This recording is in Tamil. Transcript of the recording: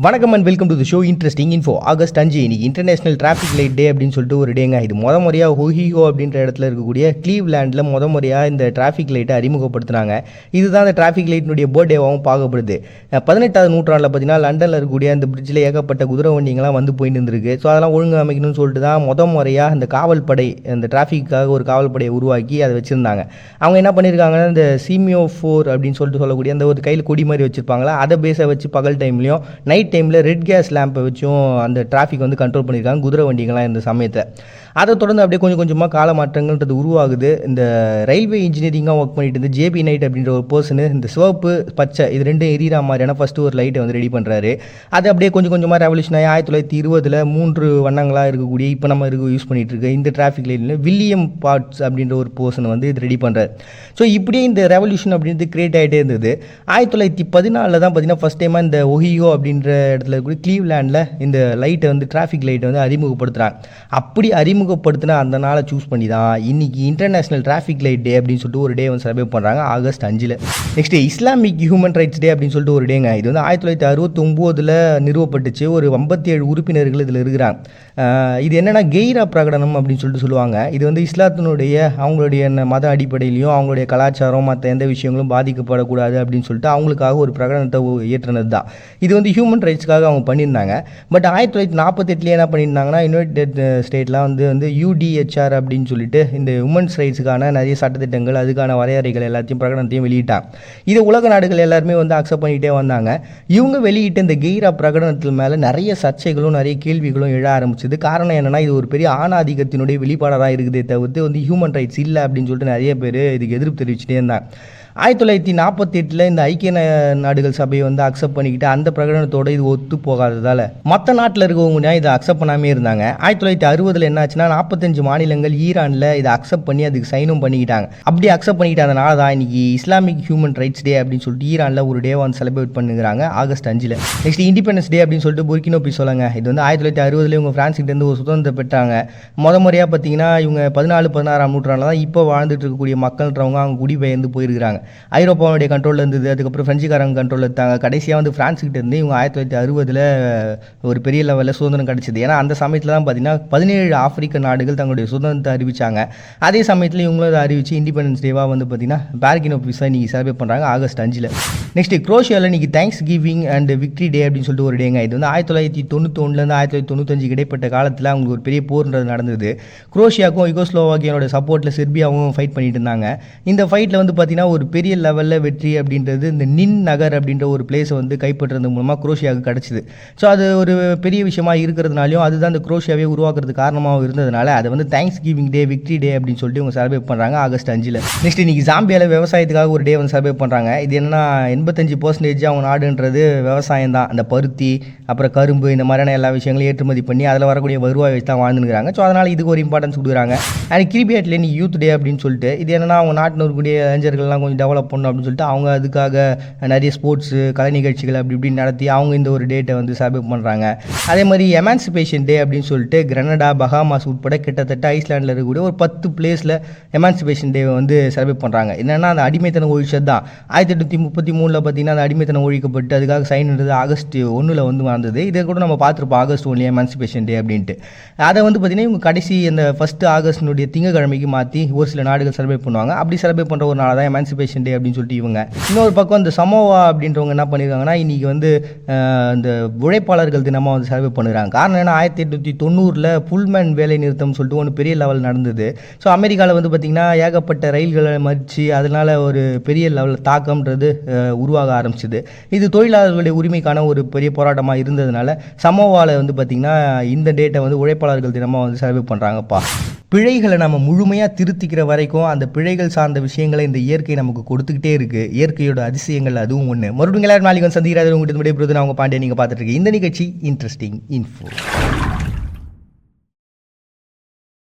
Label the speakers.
Speaker 1: வணக்கம் and welcome to the show interesting info. August 5 இன்னைக்கு இன்டர்நேஷனல் டிராஃபிக் லைட் டே அப்படின்னு சொல்லிட்டு ஒரு டேங்க. இது முறையாக ஒஹியோ அப்படின்ற இடத்துல இருக்கக்கூடிய கிளீவ்லேண்டில் முறையாக இந்த டிராஃபிக் லைட்டை அறிமுகப்படுத்தினாங்க. இதுதான் இந்த டிராஃபிக் லைட்டினுடைய பர்த்டேவாகவும் பார்க்கப்படுது. 18வது நூற்றாண்டில் பார்த்தீங்கன்னா லண்டனில் இருக்கக்கூடிய அந்த பிரிட்ஜில் ஏகப்பட்ட குதிரை வண்டிங்கெல்லாம் வந்து போயிட்டு இருந்திருக்கு. ஸோ அதெல்லாம் ஒழுங்கு அமைக்கணும்னு சொல்லிட்டு தான் முறையாக இந்த காவல் படை, அந்த டிராஃபிக்காக ஒரு காவல் படையை உருவாக்கி அதை வச்சுருந்தாங்க. அவங்க என்ன பண்ணியிருக்காங்கன்னா, இந்த சீமியோஃபோர் அப்படின்னு சொல்லிட்டு சொல்லக்கூடிய அந்த ஒரு கையில் கொடி மாதிரி வச்சுருப்பாங்களா, அதை பேஸை வச்சு பகல் டைம்லையும் நைட் டைமில் ரெட் கேஸ் லேம்பை வச்சும் அந்த டிராஃபிக் வந்து கண்ட்ரோல் பண்ணியிருக்காங்க குதிரை வண்டிகள்லாம் இந்த சமயத்தை. அதை தொடர்ந்து அப்படியே கொஞ்சம் கொஞ்சமாக கால மாற்றங்கள்ன்றது உருவாகுது. இந்த ரயில்வே இன்ஜினியரிங்காக ஒர்க் பண்ணிட்டு இருந்த ஜேபி நைட் அப்படின்ற ஒரு பர்சனு இந்த சிவப்பு பச்சை இது ரெண்டும் எரியிற மாதிரியான ஃபஸ்ட்டு ஒரு லைட்டை வந்து ரெடி பண்ணுறாரு. அது அப்படியே கொஞ்சம் கொஞ்சமாக ரெவல்யூஷன் ஆகி 1920 3 வண்ணங்களாக இருக்கக்கூடிய இப்போ நம்ம யூஸ் பண்ணிகிட்டு இருக்க இந்த டிராஃபிக் லைட்டில் வில்லியம் பார்ட்ஸ் அப்படின்ற ஒரு பர்சன் வந்து இது ரெடி பண்ணுறாரு. ஸோ இப்படியே இந்த ரெவல்யூஷன் அப்படின்றது கிரியேட் ஆகிட்டே இருந்தது. 1914 தான் பார்த்தீங்கன்னா ஃபஸ்ட் டைமாக இந்த ஒஹியோ அப்படின்ற இடத்துல இருக்கக்கூடிய கிளீவ்லேண்டில் இந்த லைட்டை வந்து டிராஃபிக் லைட்டை வந்து அறிமுகப்படுத்துகிறாங்க. அப்படி அறிமுகப்படுத்தின அந்த நாளை சூஸ் பண்ணி தான் இன்னைக்கு இன்டர்நேஷனல் டிராஃபிக் லைட் டே அப்படின்னு சொல்லிட்டு ஒரு டே வந்து செலிப்ரேட் பண்ணுறாங்க August 5. Next Islamic human rights day அப்படின்னு சொல்லிட்டு ஒரு டேங்க. இது வந்து 1969 நிறுவப்பட்டுச்சு. ஒரு 57 உறுப்பினர்கள் இதில் இருக்கிறாங்க. இது என்னென்னா கெய்ரா பிரகடனம் அப்படின்னு சொல்லிட்டு சொல்லுவாங்க. இது வந்து இஸ்லாத்தினுடைய அவங்களுடைய மத அடிப்படையிலையும் அவங்களுடைய கலாச்சாரம் மற்ற எந்த விஷயங்களும் பாதிக்கப்படக்கூடாது அப்படின்னு சொல்லிட்டு அவங்களுக்காக ஒரு பிரகடனத்தை ஏற்றினது தான். இது வந்து ஹியூமன் ரைட்ஸ்க்காக அவங்க பண்ணியிருந்தாங்க. பட் 1948 என்ன பண்ணியிருந்தாங்கன்னா, யுனைடெட் ஸ்டேட்லாம் வந்து யூடிஹெச்ஆர் அப்படின்னு சொல்லிட்டு இந்த உமன்ஸ் ரைட்ஸுக்கான நிறைய சட்டத்திட்டங்கள் அதுக்கான வரையறைகள் எல்லாத்தையும் பிரகடனத்தையும் வெளியிட்டாங்க. இதை உலக நாடுகள் எல்லாருமே வந்து அக்செப்ட் பண்ணிகிட்டே வந்தாங்க. இவங்க வெளியிட்ட இந்த கெய்ரா பிரகடனத்தில் மேலே நிறைய சர்ச்சைகளும் நிறைய கேள்விகளும் எழ ஆரம்பிச்சது. காரணம் என்னென்னா, இது ஒரு பெரிய ஆணாதிக்கத்தினுடைய வெளிப்பாடாக இருக்குதே தவிர்த்து வந்து ஹியூமன் ரைட்ஸ் இல்லை அப்படின்னு சொல்லிட்டு நிறைய பேர் இதுக்கு எதிர்ப்பு தெரிவிச்சுட்டே இருந்தாங்க. 1948 இந்த ஐக்கிய நாடுகள் சபையை வந்து அக்செப்ட் பண்ணிக்கிட்டு அந்த பிரகடனத்தோடு இது ஒத்து போகாததால் மற்ற நாட்டில் இருக்கவங்க இதை அக்செப்ட் பண்ணாமே இருந்தாங்க. 1960 என்ன ஆச்சுன்னா, 45 மாநிலங்கள் ஈரானில் இதை அக்செப்ட் பண்ணி அதுக்கு சைனும் பண்ணிக்கிட்டாங்க. அப்படி அக்செப்ட் பண்ணிக்கிட்டதுனால தான் இன்னைக்கு இஸ்லாமிக் ஹியூமன் ரைட்ஸ் டே அப்படின்னு சொல்லிட்டு ஈரானில் ஒரு டே வந்து செலிப்ரேட் பண்ணுறாங்க ஆகஸ்ட் 5. நெக்ஸ்ட் இண்டிபெண்டன்ஸ் டே அப்படின்னு சொல்லிட்டு புர்கினோ ஃபேசோங்க. இது வந்து 1960 இவங்க பிரான்ஸ்கிட்டேருந்து ஒரு சுதந்திரம் பெற்றாங்க. முறையாக பார்த்தீங்கன்னா இவங்க 14-16ஆம் நூற்றாண்டில் தான் இப்போ வாழ்ந்துட்டு இருக்கக்கூடிய மக்கள்ன்றவங்க அவங்க குடிபெயர்ந்து போயிருக்கிறாங்க. ஐரோப்பாவுடைய கண்ட்ரோலில் இருந்தது. அதுக்கப்புறம் ஃப்ரெஞ்சுக்காரங்க கண்ட்ரோலில் இருந்தாங்க. கடைசியாக வந்து பிரான்ஸ்கிட்ட இருந்து இவங்க 1960 ஒரு பெரிய லெவலில் சுதந்திரம் கிடச்சிது. ஏன்னா அந்த சமயத்தில் தான் பார்த்தீங்கன்னா 17 ஆப்பிரிக்க நாடுகள் தங்களுடைய சுதந்திரத்தை அறிவித்தாங்க. அதே சமயத்தில் இவங்களும் அதை அறிவித்து இண்டிபெண்டன்ஸ் டேவாக வந்து பார்த்தீங்கன்னா புர்கினோ ஃபேசோ இன்றைக்கி செலிப்ரேட் பண்ணுறாங்க ஆகஸ்ட் 5. நெக்ஸ்ட் குரோஷியாவில் இன்றைக்கி தேங்க்ஸ் கிவிங் அண்ட் விக்ட்ரி டே அப்படின்னு சொல்லிட்டு ஒரு டேங்க. இது வந்து 1991 1995 இடைப்பட்ட காலத்தில் அவங்களுக்கு ஒரு பெரிய போர்ன்றது நடந்தது. குரோஷியாவுக்கும் யுகோஸ்லோவாக்கியாவோட சப்போர்ட்டில் செர்பியாவும் ஃபைட் பண்ணிட்டு இருந்தாங்க. இந்த ஃபைட்டில் வந்து பார்த்தீங்கன்னா ஒரு பெரிய லெவலில் வெற்றி அப்படின்றது இந்த நின் நகர் அப்படின்ற ஒரு பிளேஸை வந்து கைப்பற்றுறது மூலமாக குரோஷியாவுக்கு கிடச்சிது. ஸோ அது ஒரு பெரிய விஷயமா இருக்கிறதுனாலையும் அதுதான் இந்த குரோஷியாவே உருவாக்குறது காரணமாக இருந்ததுனால அதை வந்து தேங்க்ஸ் கிவிங் டே விக்ட்ரி டே அப்படின்னு சொல்லிட்டு இவங்க செலிப்ரேட் பண்ணுறாங்க ஆகஸ்ட் 5. நெக்ஸ்ட் இன்னைக்கு ஜாம்பியாவில் விவசாயத்துக்காக ஒரு டே வந்து செலிப்ரேட் பண்ணுறாங்க. இது என்னன்னா 85% அவங்க நாடுன்றது விவசாயம் தான். அந்த பருத்தி அப்புறம் கரும்பு இந்த மாதிரியான எல்லா விஷயங்களும் ஏற்றுமதி பண்ணி அதில் வரக்கூடிய வருவாய் வச்சு தான் வாழ்ந்துருக்காங்க. ஸோ அதனால் இதுக்கு ஒரு இம்பார்ட்டன்ஸ் கொடுக்குறாங்க. அண்ட் கிரிபியாட்டில் இன்னைக்கு யூத் டே அப்படின்னு சொல்லிட்டு இது என்னன்னா அவங்க நாட்டில் இருக்கக்கூடிய இளைஞர்கள்லாம் கொஞ்சம் டெவலப் பண்ணணும் அப்படின்னு சொல்லிட்டு அவங்க அதுக்காக நிறைய ஸ்போர்ட்ஸு கலை நிகழ்ச்சிகள் அப்படி இப்படின்னு நடத்தி அவங்க இந்த ஒரு டேட்டை வந்து செலிப்ரேட் பண்ணுறாங்க. அதே மாதிரி எமான்சிபேஷன் டே அப்படின்னு சொல்லிட்டு கிரனடா பஹாமாஸ் உட்பட கிட்டத்தட்ட ஐஸ்லாண்டில் இருக்கக்கூடிய ஒரு 10 பிளேஸில் எமான்சிபேஷன் டேவை வந்து செலிப்ரேட் பண்ணுறாங்க. என்னென்னா அந்த அடிமைத்தனம் ஒழிச்சது தான். 1833 பார்த்தீங்கன்னா அந்த அடிமைத்தனம் ஒழிக்கப்பட்டு அதுக்காக சைன்ன்றது ஆகஸ்ட் 1 வந்து வந்தது. இதை கூட நம்ம பார்த்துருப்போம் ஆகஸ்ட் 1 எமான்சிபேஷன் டே அப்படின்ட்டு. அதை வந்து பார்த்தீங்கன்னா இவங்க கடைசி அந்த 1 ஆகஸ்டினுடைய திங்கக்கிழமைக்கு மாற்றி ஒரு சில நாடுகள் செலிப்ரேட் பண்ணுவாங்க. அப்படி செலிப்ரேட் பண்ணுற ஒரு நாள் தான் எமான்சிபேஷன் டே அப்படின்னு சொல்லிட்டு இவங்க. இன்னொரு பக்கம் இந்த சமோவா அப்படின்றவங்க என்ன பண்ணியிருக்காங்கன்னா இன்றைக்கி வந்து இந்த உழைப்பாளர்கள் தினமாக வந்து செலிப்ரேட் பண்ணுறாங்க. காரணம் என்ன, 1890 புல்மேன் வேலை நிறுத்தம் சொல்லிட்டு ஒன்று பெரிய லெவல் நடந்தது. ஸோ அமெரிக்காவில் வந்து பார்த்திங்கன்னா ஏகப்பட்ட ரயில்களை மறித்து அதனால் ஒரு பெரிய லெவலில் தாக்கம்ன்றது உருவாக ஆரம்பிச்சிது. இது தொழிலாளர்களுடைய உரிமைக்கான ஒரு பெரிய போராட்டமாக இருந்ததுனால சமோவாவில் வந்து பார்த்திங்கன்னா இந்த டேட்டை வந்து உழைப்பாளர்கள் தினமாக வந்து செலிப்ரேட் பண்ணுறாங்கப்பா. பிழைகளை நம்ம முழுமையாக திருத்திக்கிற வரைக்கும் அந்த பிழைகள் சார்ந்த விஷயங்களை இந்த இயற்கை நமக்கு கொடுத்துக்கிட்டே இருக்குது. இயற்கையோட அதிசயங்கள் அதுவும் ஒன்று. மறுபடியும் எல்லாரும் நாளைக்கு வந்து சந்திக்கிறாரு. உங்கள்கிட்ட விடைபெறுவது நான் உங்கள் பாண்டிய. நீங்கள் பார்த்துட்டு இருக்கீங்க இந்த நிகழ்ச்சி இன்ட்ரெஸ்டிங் இன்ஃபோ.